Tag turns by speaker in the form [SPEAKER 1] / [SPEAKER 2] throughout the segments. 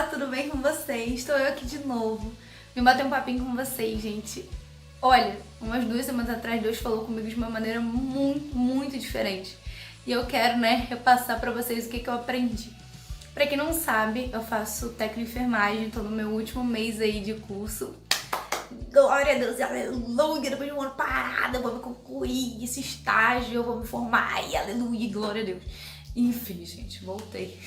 [SPEAKER 1] tudo bem com vocês? Estou eu aqui de novo. Vim bater um papinho com vocês, gente. Olha, umas 2 semanas atrás Deus falou comigo de uma maneira muito diferente. E eu quero, repassar pra vocês o que eu aprendi. Pra quem não sabe, eu faço técnico de enfermagem, tô no meu último mês aí de curso. Glória a Deus, aleluia, depois de um ano parado eu vou me concluir esse estágio, eu vou me formar, e aleluia, glória a Deus. Enfim, gente, voltei.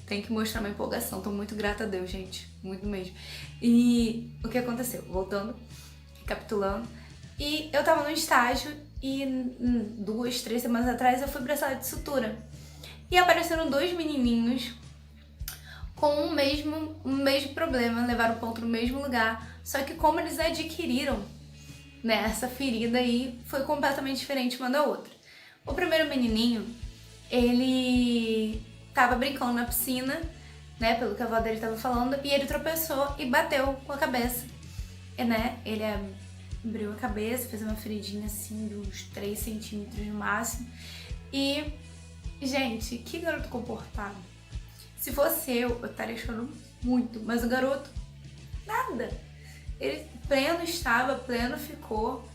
[SPEAKER 1] Tem que mostrar minha empolgação, tô muito grata a Deus, gente, muito mesmo. E o que aconteceu? Voltando, recapitulando, e eu tava no estágio e 2, 3 semanas atrás eu fui pra sala de sutura. E apareceram 2 menininhos com o mesmo problema, levaram o ponto no mesmo lugar, só que como eles adquiriram, essa ferida aí, foi completamente diferente uma da outra. O primeiro menininho, ele tava brincando na piscina, pelo que a avó dele tava falando, e ele tropeçou e bateu com a cabeça. Ele abriu a cabeça, fez uma feridinha assim de uns 3 centímetros no máximo. E, gente, que garoto comportado. Se fosse eu estaria chorando muito, mas o garoto, nada. Ele pleno estava, pleno ficou,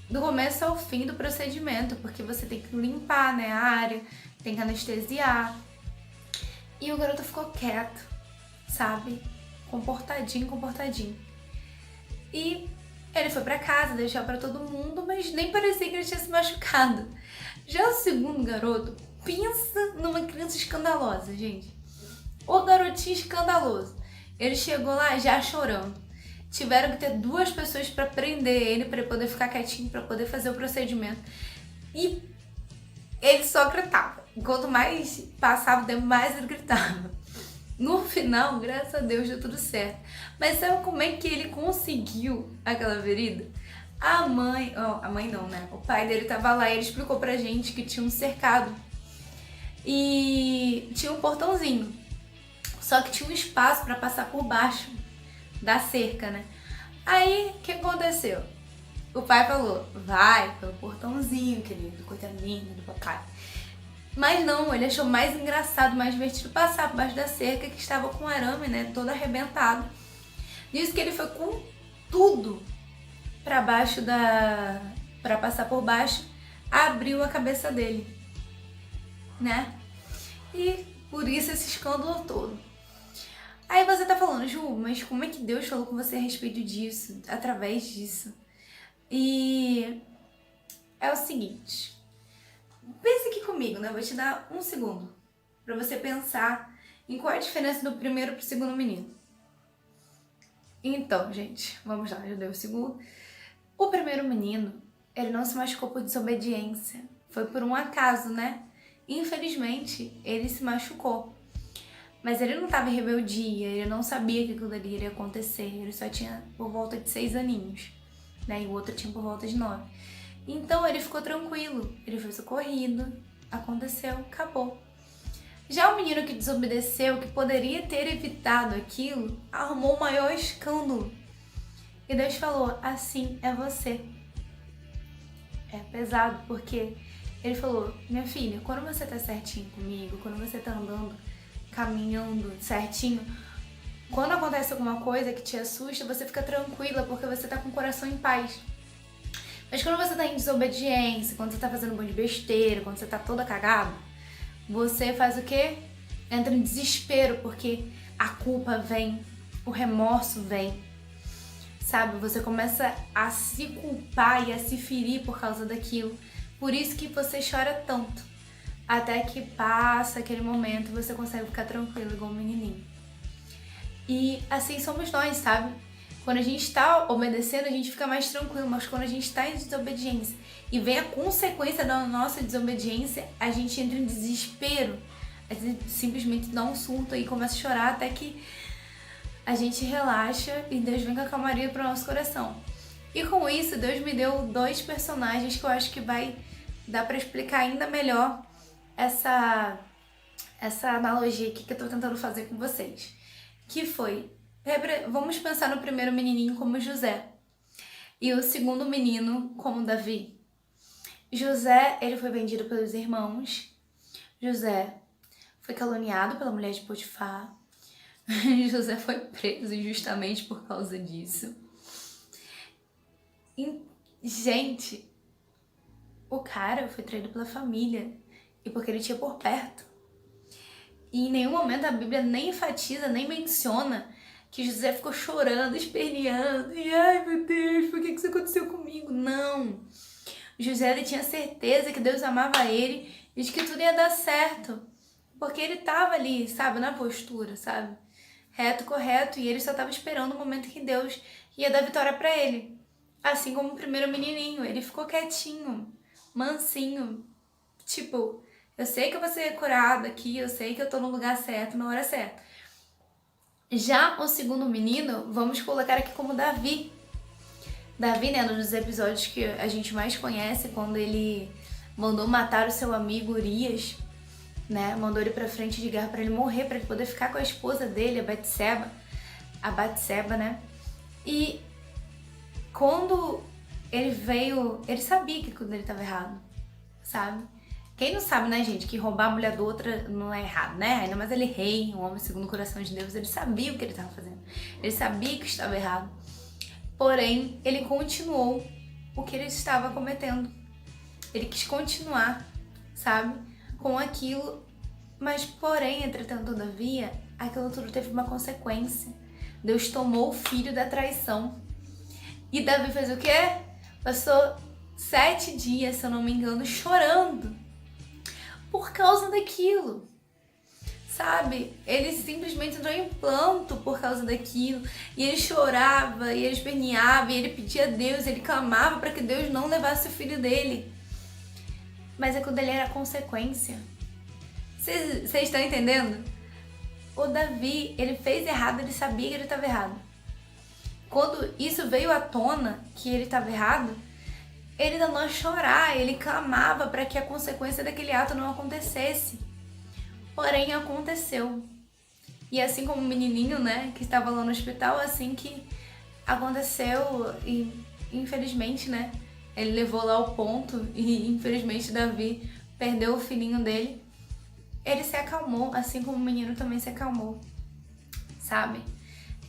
[SPEAKER 1] do começo ao fim do procedimento, porque você tem que limpar, a área, tem que anestesiar. E o garoto ficou quieto, sabe? Comportadinho. E ele foi pra casa, deixou pra todo mundo, mas nem parecia que ele tinha se machucado. Já o segundo garoto, pensa numa criança escandalosa, gente. O garotinho escandaloso. Ele chegou lá já chorando. Tiveram que ter 2 pessoas pra prender ele, pra ele poder ficar quietinho, pra poder fazer o procedimento. E ele só gritava. Quanto mais passava o tempo, mais ele gritava. No final, graças a Deus, deu tudo certo. Mas sabe como é que ele conseguiu aquela ferida? A mãe não, o pai dele tava lá e ele explicou pra gente que tinha um cercado. E tinha um portãozinho. Só que tinha um espaço pra passar por baixo da cerca, Aí, o que aconteceu? O pai falou, vai pelo portãozinho, querido, coitadinho do papai. Mas não, ele achou mais engraçado, mais divertido passar por baixo da cerca, que estava com o arame, todo arrebentado. Disse que ele foi com tudo pra baixo pra passar por baixo, abriu a cabeça dele, E por isso esse escândalo todo. Aí você tá falando, Ju, mas como é que Deus falou com você a respeito disso, através disso? E é o seguinte, pensa aqui comigo, Vou te dar 1 segundo pra você pensar em qual é a diferença do primeiro pro segundo menino. Então, gente, vamos lá, já deu o segundo. O primeiro menino, ele não se machucou por desobediência, foi por um acaso, Infelizmente, ele se machucou. Mas ele não estava em rebeldia, ele não sabia que aquilo ali iria acontecer, ele só tinha por volta de 6 aninhos, E o outro tinha por volta de 9. Então ele ficou tranquilo, ele foi socorrido, aconteceu, acabou. Já o menino que desobedeceu, que poderia ter evitado aquilo, arrumou o maior escândalo. E Deus falou, assim é você. É pesado, porque ele falou, minha filha, quando você tá certinho comigo, quando você tá andando, caminhando certinho, quando acontece alguma coisa que te assusta, você fica tranquila, porque você tá com o coração em paz. Mas quando você tá em desobediência, quando você tá fazendo um monte de besteira, quando você tá toda cagada, você faz o quê? Entra em desespero, porque a culpa vem, o remorso vem, sabe? Você começa a se culpar e a se ferir por causa daquilo. Por isso que você chora tanto. Até que passa aquele momento e você consegue ficar tranquilo, igual um menininho. E assim somos nós, sabe? Quando a gente está obedecendo, a gente fica mais tranquilo, mas quando a gente está em desobediência e vem a consequência da nossa desobediência, a gente entra em desespero. A gente simplesmente dá um surto e começa a chorar até que a gente relaxa e Deus vem com a calmaria para o nosso coração. E com isso, Deus me deu 2 personagens que eu acho que vai dar para explicar ainda melhor essa analogia aqui que eu tô tentando fazer com vocês. Que foi, vamos pensar no primeiro menininho como José e o segundo menino como Davi. José, ele foi vendido pelos irmãos. José foi caluniado pela mulher de Potifar. José foi preso justamente por causa disso. E, gente, o cara foi traído pela família e porque ele tinha por perto. E em nenhum momento a Bíblia nem enfatiza, nem menciona que José ficou chorando, esperneando. E ai meu Deus, por que isso aconteceu comigo? Não. José ele tinha certeza que Deus amava ele e de que tudo ia dar certo. Porque ele tava ali, sabe, na postura, sabe? Reto, correto. E ele só tava esperando o momento que Deus ia dar vitória pra ele. Assim como o primeiro menininho, ele ficou quietinho, mansinho. Tipo, eu sei que eu vou ser curado aqui, eu sei que eu tô no lugar certo, na hora certa. Já o segundo menino, vamos colocar aqui como Davi. Davi, né, nos episódios que a gente mais conhece, quando ele mandou matar o seu amigo Urias, né, mandou ele pra frente de guerra pra ele morrer, pra ele poder ficar com a esposa dele, a Batseba, né, e quando ele veio, ele sabia que quando ele tava errado, sabe? Quem não sabe, né, gente, que roubar a mulher do outro não é errado, né? Ainda mais ele rei, um homem segundo o coração de Deus, ele sabia o que ele estava fazendo. Ele sabia que estava errado. Porém, ele continuou o que ele estava cometendo. Ele quis continuar, sabe? Com aquilo. Mas, porém, entretanto, todavia, aquilo tudo teve uma consequência. Deus tomou o filho da traição. E Davi fez o quê? Passou 7 dias, se eu não me engano, chorando por causa daquilo, sabe? Ele simplesmente entrou em pranto por causa daquilo, e ele chorava, e ele esperneava, e ele pedia a Deus, ele clamava para que Deus não levasse o filho dele. Mas é quando ele era a consequência. Vocês estão entendendo? O Davi, ele fez errado, ele sabia que ele estava errado. Quando isso veio à tona, que ele estava errado, ele danou a chorar, ele clamava para que a consequência daquele ato não acontecesse. Porém, aconteceu. E assim como o menininho, né, que estava lá no hospital, assim que aconteceu e infelizmente, né, ele levou lá o ponto e infelizmente Davi perdeu o filhinho dele. Ele se acalmou, assim como o menino também se acalmou, sabe?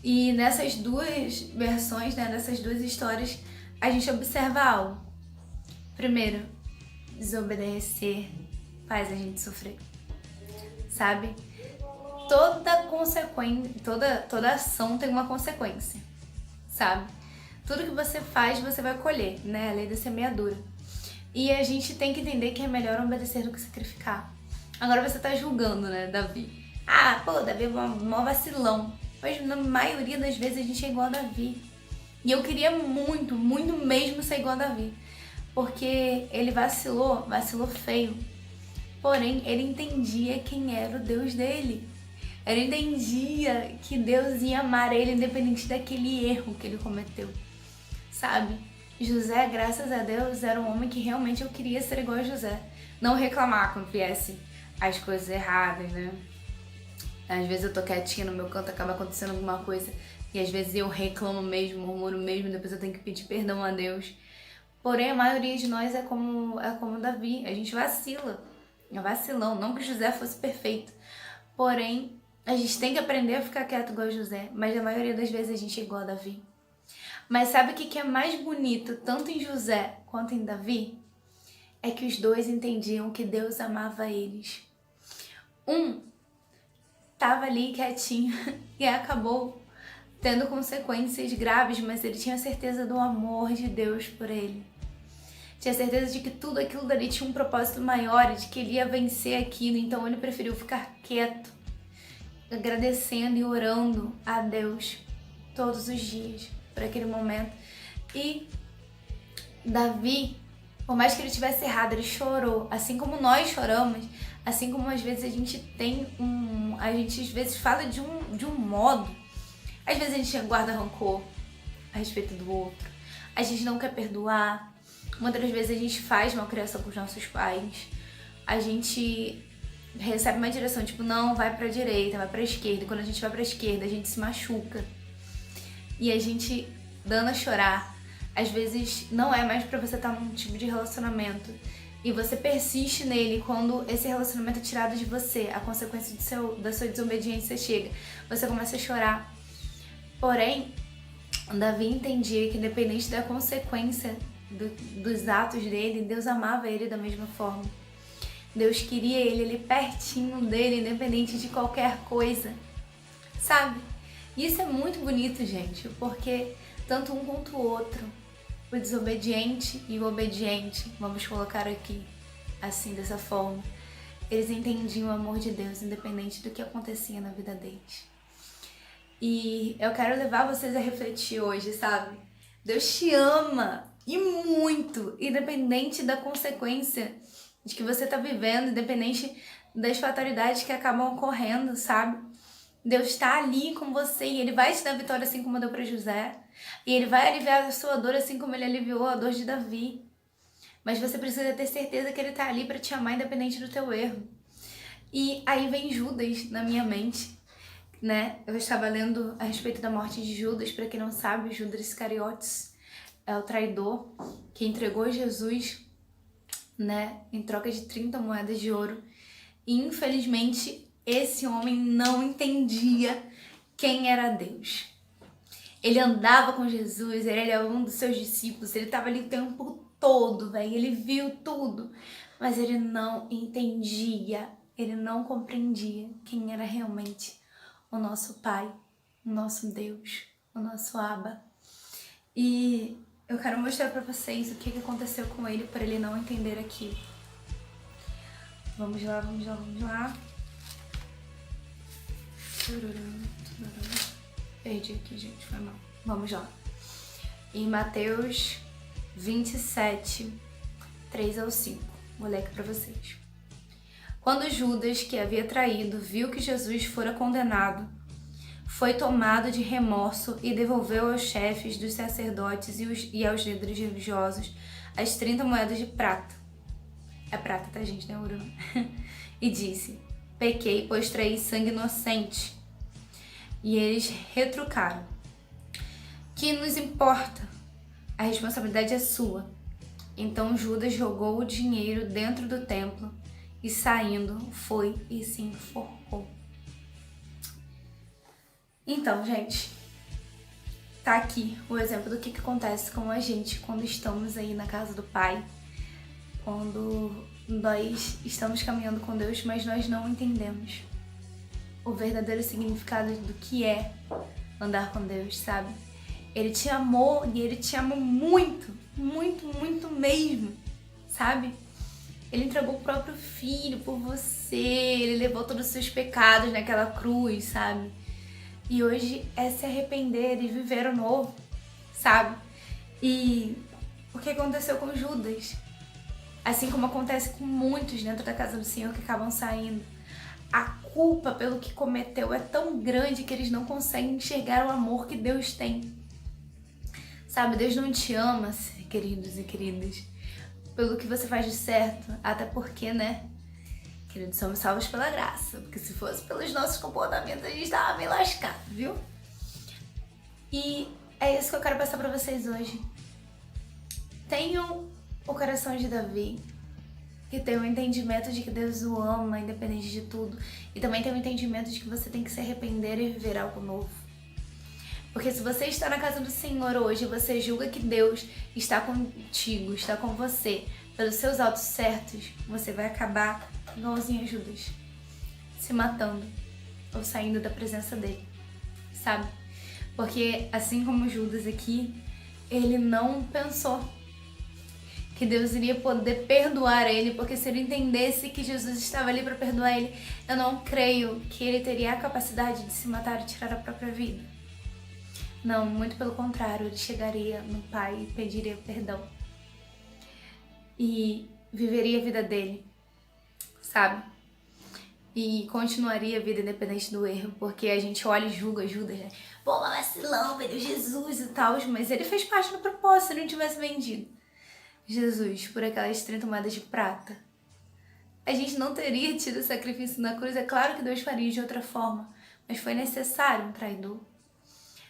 [SPEAKER 1] E nessas duas versões, né, nessas duas histórias, a gente observa algo. Primeiro, desobedecer faz a gente sofrer, sabe? Toda consequência, toda ação tem uma consequência, sabe? Tudo que você faz, você vai colher, né? A lei da semeadura. E a gente tem que entender que é melhor obedecer do que sacrificar. Agora você tá julgando, né, Davi? Ah, pô, Davi é um vacilão. Mas na maioria das vezes a gente é igual a Davi. E eu queria muito, muito mesmo ser igual a Davi. Porque ele vacilou feio. Porém, ele entendia quem era o Deus dele. Ele entendia que Deus ia amar ele independente daquele erro que ele cometeu, sabe? José, graças a Deus, era um homem que realmente eu queria ser igual a José. Não reclamar quando viesse as coisas erradas, né? Às vezes eu tô quietinha no meu canto, acaba acontecendo alguma coisa e às vezes eu reclamo mesmo, murmuro mesmo, depois eu tenho que pedir perdão a Deus. Porém, a maioria de nós é como Davi, a gente vacila, é vacilão, não que José fosse perfeito, porém, a gente tem que aprender a ficar quieto igual a José, mas a maioria das vezes a gente é igual a Davi. Mas sabe o que é mais bonito, tanto em José quanto em Davi? É que os dois entendiam que Deus amava eles. Um estava ali quietinho e acabou tendo consequências graves, mas ele tinha certeza do amor de Deus por ele. Tinha certeza de que tudo aquilo dali tinha um propósito maior, de que ele ia vencer aquilo, então ele preferiu ficar quieto, agradecendo e orando a Deus todos os dias por aquele momento. E Davi, por mais que ele tivesse errado, ele chorou, assim como nós choramos, assim como às vezes a gente às vezes fala de um modo, às vezes a gente guarda rancor a respeito do outro, a gente não quer perdoar, muitas das vezes a gente faz malcriação com os nossos pais, a gente recebe uma direção, tipo, não, vai pra direita, vai pra esquerda, e quando a gente vai pra esquerda a gente se machuca, e a gente dando a chorar, às vezes não é mais pra você estar num tipo de relacionamento e você persiste nele, quando esse relacionamento é tirado de você, a consequência da sua desobediência chega, você começa a chorar. Porém, Davi entendia que independente da consequência dos atos dele, Deus amava ele da mesma forma. Deus queria ele ali pertinho dele, independente de qualquer coisa, sabe? E isso é muito bonito, gente, porque tanto um quanto o outro, o desobediente e o obediente, vamos colocar aqui assim, dessa forma, eles entendiam o amor de Deus, independente do que acontecia na vida deles. E eu quero levar vocês a refletir hoje, sabe? Deus te ama, e muito, independente da consequência de que você tá vivendo, independente das fatalidades que acabam ocorrendo, sabe? Deus está ali com você e Ele vai te dar vitória assim como deu para José. E Ele vai aliviar a sua dor assim como Ele aliviou a dor de Davi. Mas você precisa ter certeza que Ele está ali para te amar independente do teu erro. E aí vem Judas na minha mente, né? Eu estava lendo a respeito da morte de Judas. Para quem não sabe, Judas Iscariotes é o traidor que entregou Jesus, né, em troca de 30 moedas de ouro. E infelizmente esse homem não entendia quem era Deus. Ele andava com Jesus, ele era um dos seus discípulos, ele estava ali o tempo todo, velho, ele viu tudo, mas ele não entendia, ele não compreendia quem era realmente o nosso Pai, o nosso Deus, o nosso Abba. E eu quero mostrar pra vocês o que aconteceu com ele para ele não entender aquilo. Vamos lá, vamos lá, vamos lá. Perdi aqui, gente, foi mal. Vamos lá. Em Mateus 27, 3 ao 5. Vou ler aqui pra vocês. Quando Judas, que havia traído, viu que Jesus fora condenado, foi tomado de remorso e devolveu aos chefes dos sacerdotes e aos líderes religiosos as 30 moedas de prata. É prata, tá, gente? Não é ouro, não. E disse: pequei, pois traí sangue inocente. E eles retrucaram: que nos importa? A responsabilidade é sua. Então Judas jogou o dinheiro dentro do templo e, saindo, foi e se enforcou. Então, gente, tá aqui o exemplo do que acontece com a gente quando estamos aí na casa do Pai, quando nós estamos caminhando com Deus, mas nós não entendemos o verdadeiro significado do que é andar com Deus, sabe? Ele te amou e Ele te ama muito, muito, muito mesmo, sabe? Ele entregou o próprio Filho por você, Ele levou todos os seus pecados naquela cruz, sabe? E hoje é se arrepender e viver o novo, sabe? E o que aconteceu com Judas? Assim como acontece com muitos dentro da casa do Senhor que acabam saindo. A culpa pelo que cometeu é tão grande que eles não conseguem enxergar o amor que Deus tem. Sabe, Deus não te ama, queridos e queridas, pelo que você faz de certo, até porque, né, queridos, somos salvos pela graça, porque se fosse pelos nossos comportamentos a gente tava bem lascado, viu? E é isso que eu quero passar pra vocês hoje. Tenham o coração de Davi, que tem o entendimento de que Deus o ama, independente de tudo, e também tem o entendimento de que você tem que se arrepender e viver algo novo. Porque se você está na casa do Senhor hoje e você julga que Deus está contigo, está com você, pelos seus atos certos, você vai acabar igualzinho a Judas, se matando ou saindo da presença dele, sabe? Porque assim como Judas aqui, ele não pensou que Deus iria poder perdoar ele, porque se ele entendesse que Jesus estava ali para perdoar ele, eu não creio que ele teria a capacidade de se matar e tirar a própria vida. Não, muito pelo contrário, ele chegaria no Pai e pediria perdão. E viveria a vida dele, sabe? E continuaria a vida independente do erro, porque a gente olha e julga Judas, né? Pô, vacilão, vendeu Jesus e tal, mas ele fez parte do propósito, se ele não tivesse vendido Jesus por aquelas 30 moedas de prata. A gente não teria tido sacrifício na cruz, é claro que Deus faria de outra forma, mas foi necessário um traidor.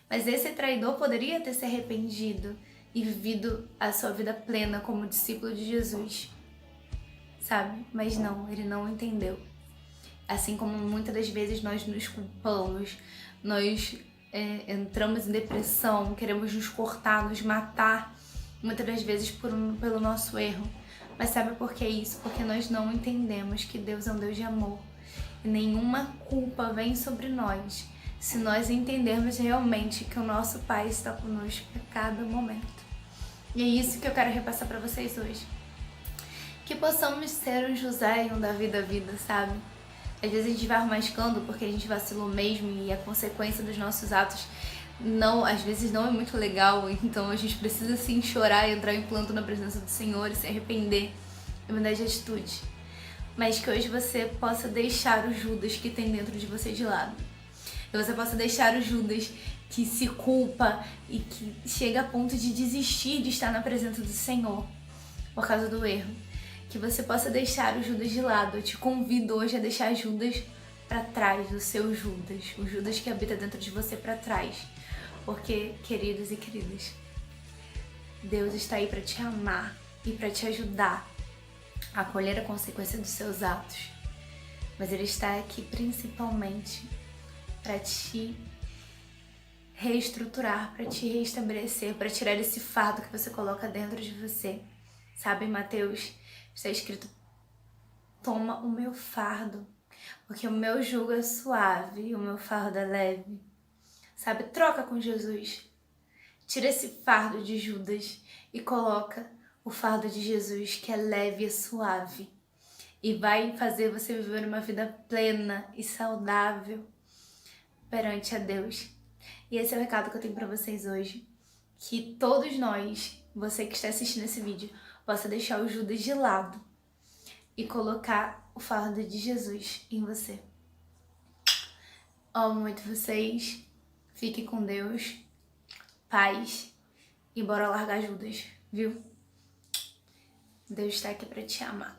[SPEAKER 1] Mas esse traidor poderia ter se arrependido e vivido a sua vida plena como discípulo de Jesus. sabe? Mas não, ele não entendeu. Assim como muitas das vezes nós nos culpamos, nós entramos em depressão, queremos nos cortar, nos matar, muitas das vezes pelo nosso erro. Mas sabe por que isso? Porque nós não entendemos que Deus é um Deus de amor. E nenhuma culpa vem sobre nós se nós entendermos realmente que o nosso Pai está conosco a cada momento. E é isso que eu quero repassar para vocês hoje. Que possamos ser um José e um Davi da vida, sabe? Às vezes a gente vai arriscando porque a gente vacilou mesmo e a consequência dos nossos atos às vezes não é muito legal, então a gente precisa sim chorar e entrar em planto na presença do Senhor e se arrepender e mudar de atitude. Mas que hoje você possa deixar o Judas que tem dentro de você de lado. Que você possa deixar o Judas que se culpa e que chega a ponto de desistir de estar na presença do Senhor por causa do erro. Que você possa deixar o Judas de lado. Eu te convido hoje a deixar Judas para trás, o seu Judas, o Judas que habita dentro de você para trás. Porque, queridos e queridas, Deus está aí para te amar e para te ajudar a colher a consequência dos seus atos. Mas Ele está aqui principalmente para te reestruturar, para te restabelecer, para tirar esse fardo que você coloca dentro de você. Sabe, em Mateus está escrito: toma o meu fardo, porque o meu jugo é suave e o meu fardo é leve. Sabe, troca com Jesus. Tira esse fardo de Judas e coloca o fardo de Jesus, que é leve e suave. E vai fazer você viver uma vida plena e saudável perante a Deus. E esse é o recado que eu tenho para vocês hoje. Que todos nós, você que está assistindo esse vídeo, possa deixar o Judas de lado e colocar o fardo de Jesus em você. Amo muito vocês. Fique com Deus, paz e bora largar Judas, viu? Deus está aqui para te amar,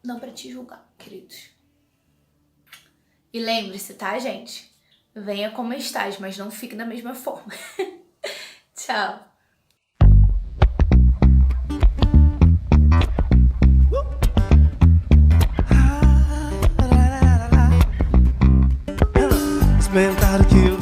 [SPEAKER 1] não para te julgar, queridos. E lembre-se, tá, gente? Venha como estás, mas não fique da mesma forma. Tchau.
[SPEAKER 2] Mental que